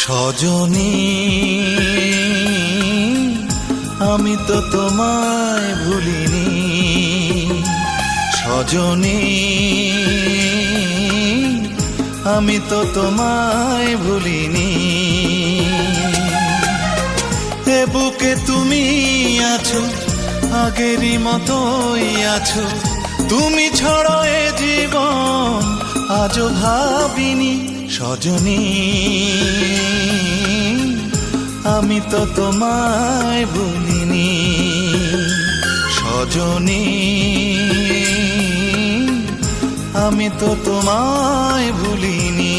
সজনী আমি তো তোমায় ভুলিনি, সজনী আমি তো তোমায় ভুলিনি। এ বুকে তুমি আছো, আগেরই মতোই আছো, তুমি ছাড়া এ জীবন আজও ভাবিনি। সজনী আমি তো তোমায় ভুলিনি, সজনী আমি তো তোমায় ভুলিনি।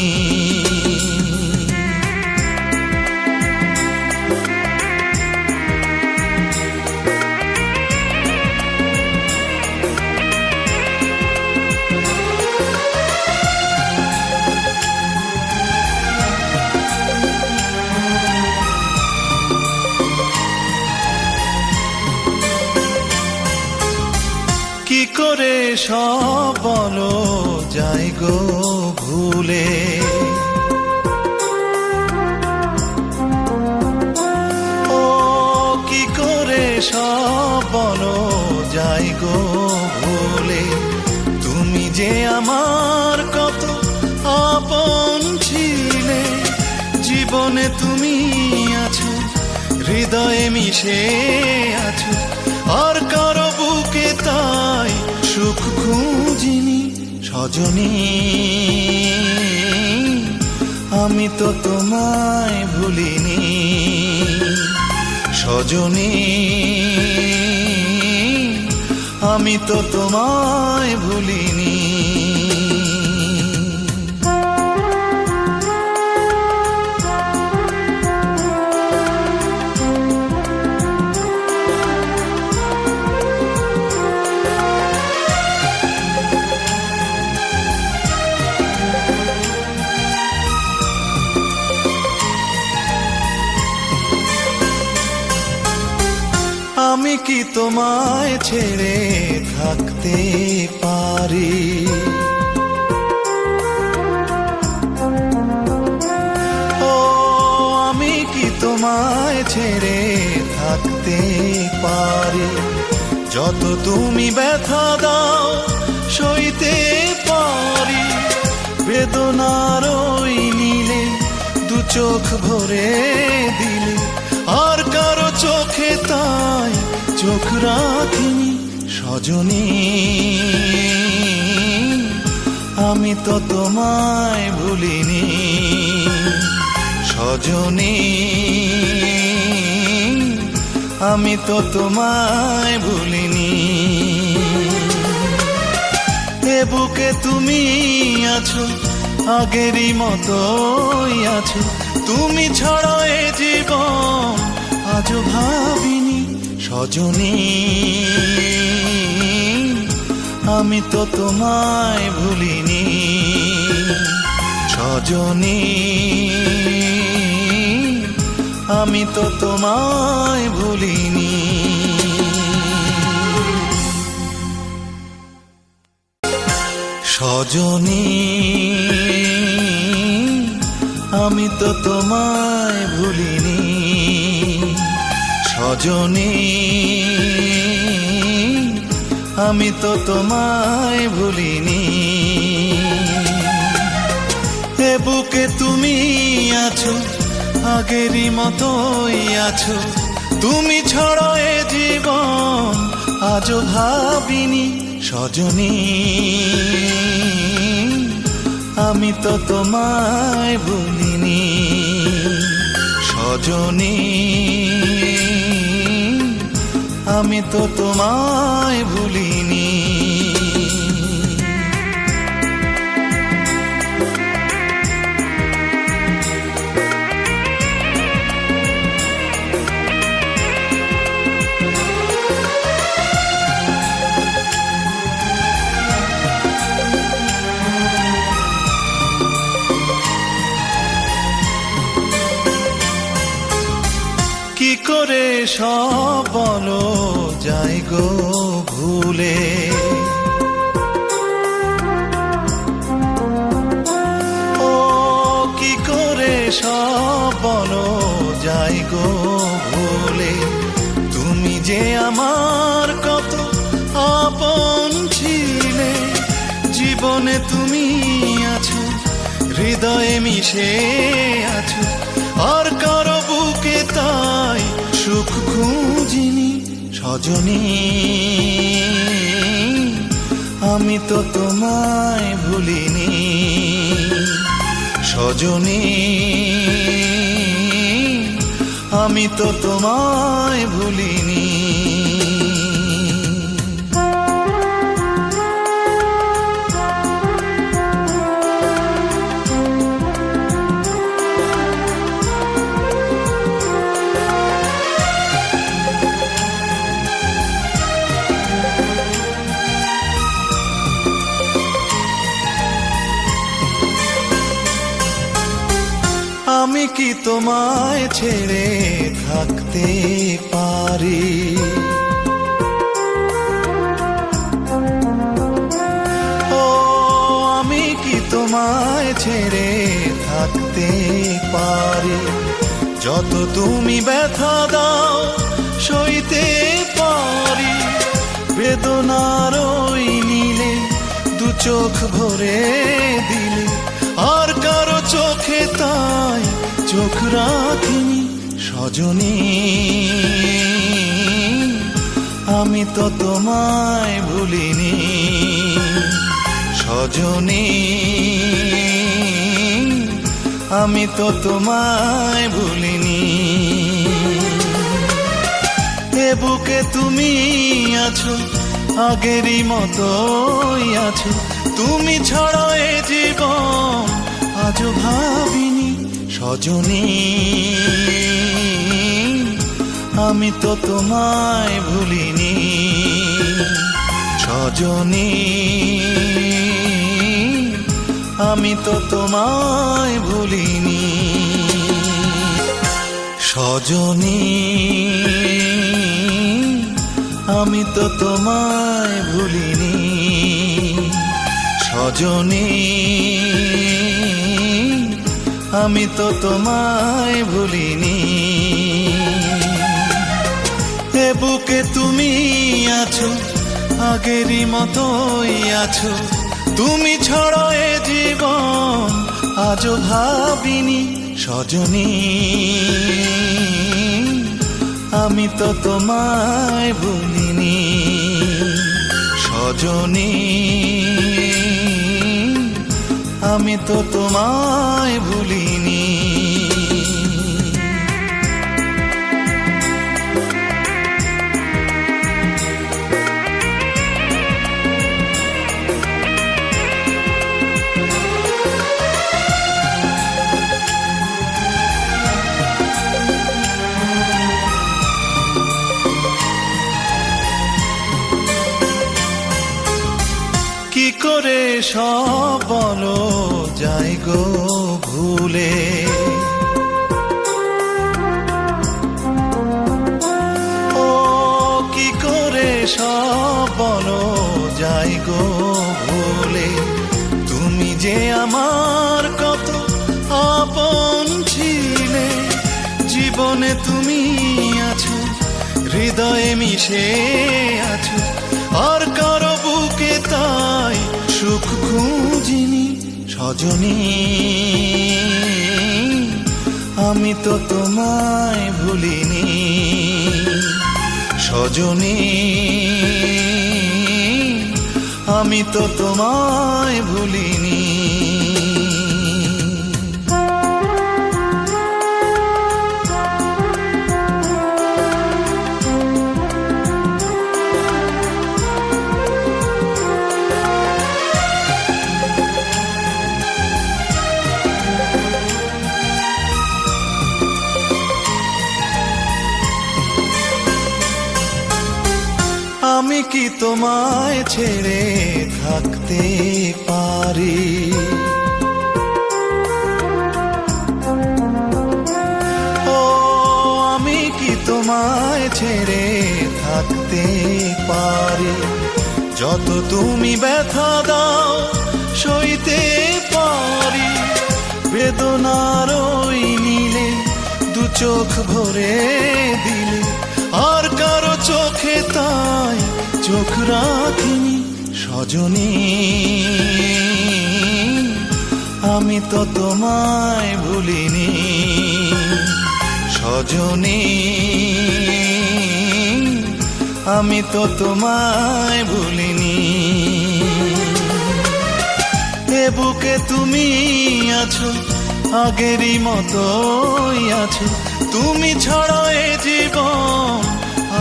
কি করে সব বলো যাই গো ভুলে, ও কি করে সব বলো যাই গো ভুলে। তুমি যে আমার কত আপন ছিলে, জীবনে তুমি আছো, হৃদয়ে মিশে আছো, আর কারো বুকে তাই সুখ খুঁজিনি। সজনী আমি তো তোমায় ভুলিনি, সজনী আমি তো তোমায় ভুলিনি। আমি কি তোমায় ছেড়ে থাকতে পারি, ও আমি কি তোমায় ছেড়ে থাকতে পারি। যত তুমি ব্যথা দাও সইতে পারি, বেদনার ওই নীলে দু চোখ ভরে দিলে, আর কারো চোখে তাই চোখ রাখিনি। সজনী আমি তো তোমায় ভুলিনি, সজনী আমি তো তোমায় ভুলিনি। এ বুকে তুমি আছো, আগেরই মতোই আছো, তুমি ছাড়া এ জীবন আজও ভাবিনি। সজনী আমি তো তোমায় ভুলিনি, সজনী আমি তো তোমায় ভুলিনি। সজনী আমি তো তোমায় ভুলিনি, সজনী আমি তো তোমায় ভুলিনি। এ বুকে তুমি আছো, আগেরই মতোই আছো, তুমি ছাড়া এ জীবন আজও ভাবিনি। সজনী আমি তো তোমায় ভুলিনি, সজনী আমি তো তোমায় ভুলিনি। কি করে সব বলো যাই গো ভুলে, ও কি করে সব বলো যাই গো ভুলে, তুমি যে আমার কত আপন ছিলে। জীবনে তুমি আছো, হৃদয়ে মিশে আছো, আর কারো বুকে তাই সুখ খুঁজিনি। সজনী আমি তো তোমায় ভুলিনি, সজনী আমি তো তোমায় ভুলিনি। আমি কি তোমায় ছেড়ে থাকতে পারি? ও আমি কি তোমায় ছেড়ে থাকতে পারি? যত তুমি ব্যথা দাও সইতে পারি। বেদনার ওই নীলে দু চোখ ভরে দিলে, আর কারো চোখে তাই চোখ রাখিনি। সজনী আমি তো তোমায় ভুলিনি, সজনী আমি তো তোমায় ভুলিনি। এ বুকে তুমি আছো, আগেরই মতোই আছো, তুমি ছাড়া এ জীবন আজও ভাবিনি। সজনী আমি তো তোমায় ভুলিনি, সজনী আমি তো তোমায় ভুলিনি। সজনী আমি তো তোমায় ভুলিনি, সজনী আমি তো তোমায় ভুলিনি। এ বুকে তুমি আছো, আগেরই মতোই আছো, তুমি ছাড়া এ জীবন আজও ভাবিনি। সজনী আমি তো তোমায় ভুলিনি, সজনী আমি তো তোমায় ভুলিনি। কি করে সব বলো যাই গো ভুলে, ও কি করে সব বলো যাই গো ভুলে, তুমি যে আমার কত আপন ছিলে। জীবনে তুমি আছো, হৃদয়ে মিশে আছো, আর কারো বুকে তাই সুখ খুঁজিনি। সজনী আমি তো তোমায় ভুলিনি, সজনী আমি তো তোমায় ভুলিনি। আমি কি তোমায় ছেড়ে থাকতে পারি? ও আমি কি তোমায় ছেড়ে থাকতে পারি? যত তুমি ব্যথা দাও সইতে পারি। বেদনার ওই নীলে দু চোখ ভরে দিলে, আর কারো চোখে তাই চোখ রাখিনি। সজনী আমি তো তোমায় ভুলিনি, সজনী আমি তো তোমায় ভুলিনি। এ বুকে তুমি আছো, আগেরই মতোই আছো, তুমি ছাড়া এ জীবন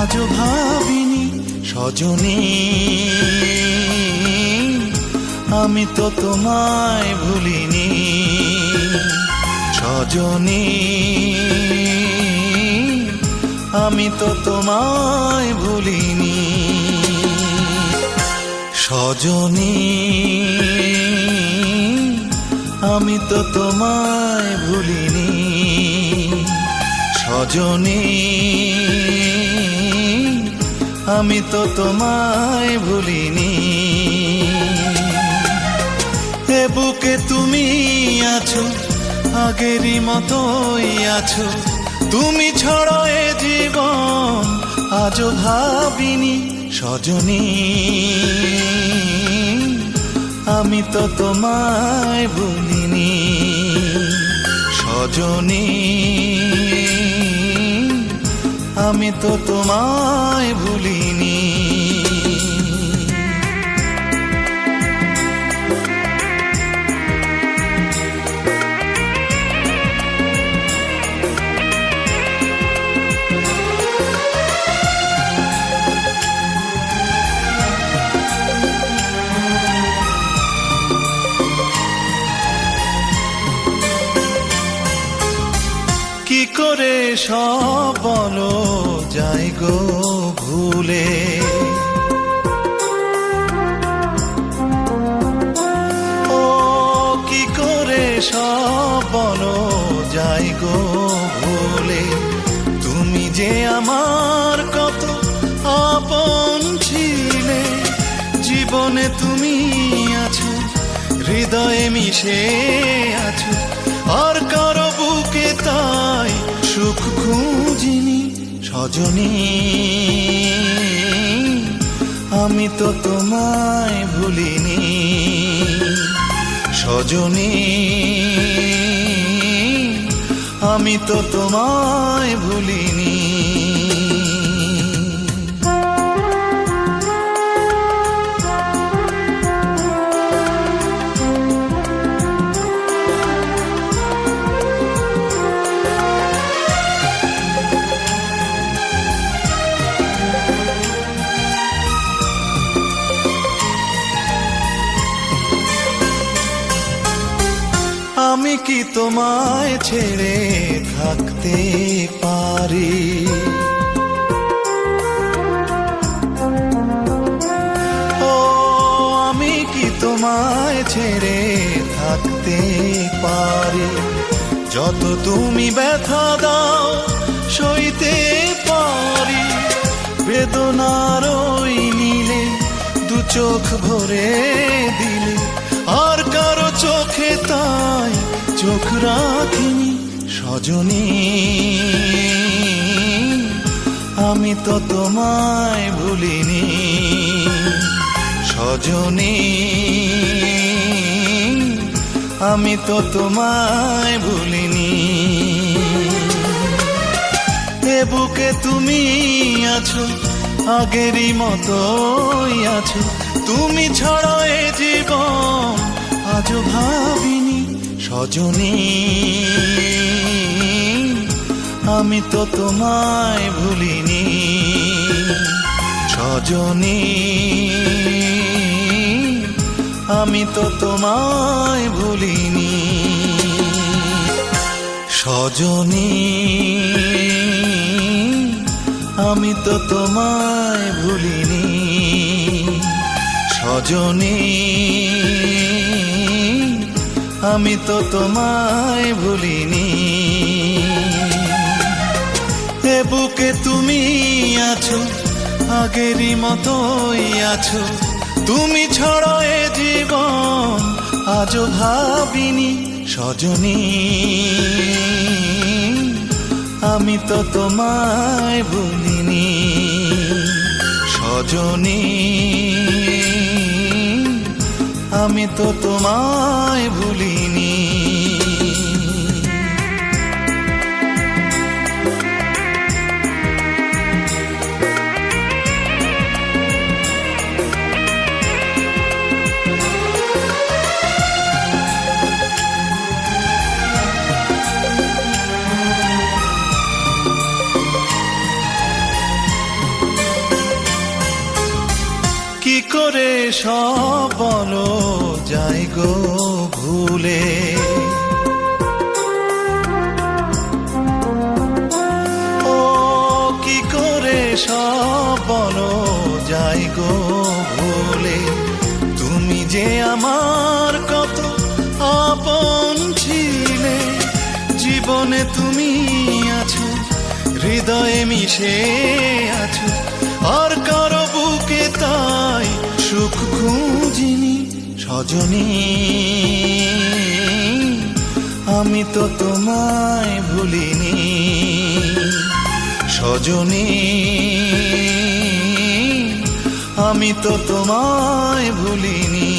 আজও ভাবিনি। সজনী আমি তো তোমায় ভুলিনি, সজনী আমি তো তোমায় ভুলিনি। সজনী আমি তো তোমায় ভুলিনি, সজনী আমি তো তোমায় ভুলিনি। এ বুকে তুমি আছো, আগেরই মতোই আছো, তুমি ছাড়া এ জীবন আজও ভাবিনি। সজনী আমি তো তোমায় ভুলিনি, সজনী আমি তো তোমায় ভুলিনি। কি করে সব বলো যাই গো ভুলে, ও কি করে সব বলো যাই গো ভুলে। তুমি যে আমার কত আপন ছিলে, জীবনে তুমি আছো, হৃদয়ে মিশে আছো, আর কারো বুকে তাই সুখ খুঁজিনি। সজনী আমি তো তোমায় ভুলিনি, সজনী আমি তো তোমায় ভুলিনি। আমি কি তোমায় ছেড়ে থাকতে পারি, ও আমি কি তোমায় ছেড়ে থাকতে পারি। যত তুমি ব্যথা দাও সইতে পারি, বেদনার ওই নীলে দু চোখ ভরে দিলে, আর কারো চোখে তাই চোখ রাখিনি। সজনী আমি তো তোমায় ভুলিনি, সজনী আমি তো তোমায় ভুলিনি। এ বুকে তুমি আছো, আগেরই মতোই আছো, তুমি ছাড়া এ জীবন আজও ভাবিনি। সজনী আমি তো তোমায় ভুলিনি, সজনী আমি তো তোমায় ভুলিনি। সজনী আমি তো তোমায় ভুলিনি, সজনী আমি তো তোমায় ভুলিনি। এ বুকে তুমি আছো, আগেরই মতোই আছো, তুমি ছাড়া এ জীবন আজও ভাবিনি। সজনী আমি তো তোমায় ভুলিনি সজনী আমি তো তোমায় ভুলিনি কি করে সব বলো যাই গো ভুলে ও কি করে সব বলো যাই গো ভুলে তুমি যে আমার কত আপন ছিলে জীবনে তুমি আছো হৃদয়ে মিশে আছো আর কারো বুকে তাই সুখ খুঁজিনি সজনী আমি তো তোমায় ভুলিনি সজনী আমি তো তোমায় ভুলিনি